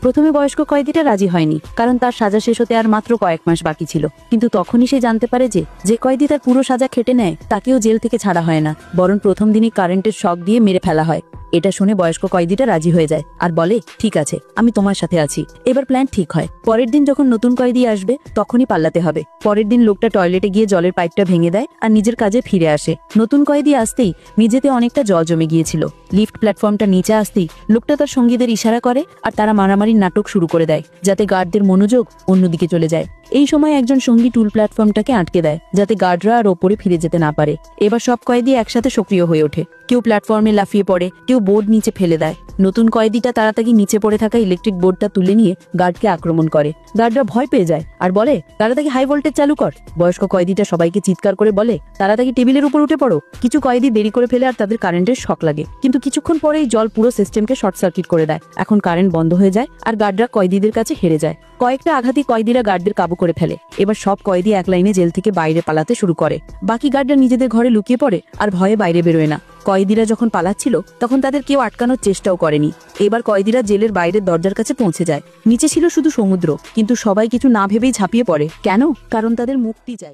প্রথমে বয়স্ক কয়েদিটা রাজি হয়নি, কারণ তার সাজা শেষ হতে আর মাত্র কয়েক মাস বাকি ছিল। কিন্তু তখনই সে জানতে পারে যে কয়েদি তার পুরো সাজা খেটে নেয় তাকেও জেল থেকে ছাড়া হয় না, বরং প্রথম দিনই কারেন্টের শক দিয়ে মেরে ফেলা হয়। এটা শুনে বয়স্ক কয়েদিটা রাজি হয়ে যায় আর বলে, ঠিক আছে, আমি তোমার সাথে আছি। এবার প্ল্যান ঠিক হয়। পরের দিন যখন নতুন কয়েদি আসবে তখনই পাল্লাতে হবে। পরের দিন লোকটা টয়লেটে গিয়ে জলের পাইপটা ভেঙে দেয় আর নিজের কাজে ফিরে আসে। নতুন কয়েদি আসতেই মেঝেতে অনেকটা জল জমে গিয়েছিল। লিফট প্ল্যাটফর্মটা নিচে আসতেই লোকটা তার সঙ্গীদের ইশারা করে আর তারা মারামারির নাটক শুরু করে দেয়, যাতে গার্ডদের মনোযোগ অন্যদিকে চলে যায়। এই সময় একজন সঙ্গী টুল প্ল্যাটফর্মটাকে আটকে দেয়, যাতে গার্ডরা আর ওপরে ফিরে যেতে না পারে। এবার সব কয়েদি একসাথে সক্রিয় হয়ে ওঠে। কেউ প্ল্যাটফর্মে লাফিয়ে পড়ে, কেউ বোর্ড নিচে ফেলে দেয়। নতুন কয়েদিটা তাড়াতাড়ি নিচে পড়ে থাকা ইলেকট্রিক বোর্ডটা তুলে নিয়ে গার্ডকে আক্রমণ করে। গার্ডরা ভয় পেয়ে যায় আর বলে, তাড়াতাড়ি হাই ভোল্টেজ চালু কর। বয়স্ক কয়েদিটা সবাইকে চিৎকার করে বলে, তাড়াতাড়ি টেবিলের উপর উঠে পড়ো। কিছু কয়েদি দেরি করে ফেলে আর তাদের কারেন্টের শক লাগে, কিন্তু কিছুক্ষণ পরেই জল পুরো সিস্টেমকে শর্ট সার্কিট করে দেয়। এখন কারেন্ট বন্ধ হয়ে যায় আর গার্ডরা কয়েদিদের কাছে হেরে যায়। কয়েকটা আঘাতী কয়েদিরা গার্ডদের কাবু করে ফেলে। এবার সব কয়েদি এক লাইনে জেল থেকে বাইরে পালাতে শুরু করে। বাকি গার্ডরা নিজেদের ঘরে লুকিয়ে পড়ে আর ভয়ে বাইরে বেরোয় না। কয়েদিরা যখন পালাচ্ছিল তখন তাদের কেউ আটকানোর চেষ্টাও করেনি। এবার কয়েদিরা জেলের বাইরের দরজার কাছে পৌঁছে যায়। নিচে ছিল শুধু সমুদ্র, কিন্তু সবাই কিছু না ভেবেই ঝাঁপিয়ে পড়ে। কেন? কারণ তাদের মুক্তি চাই।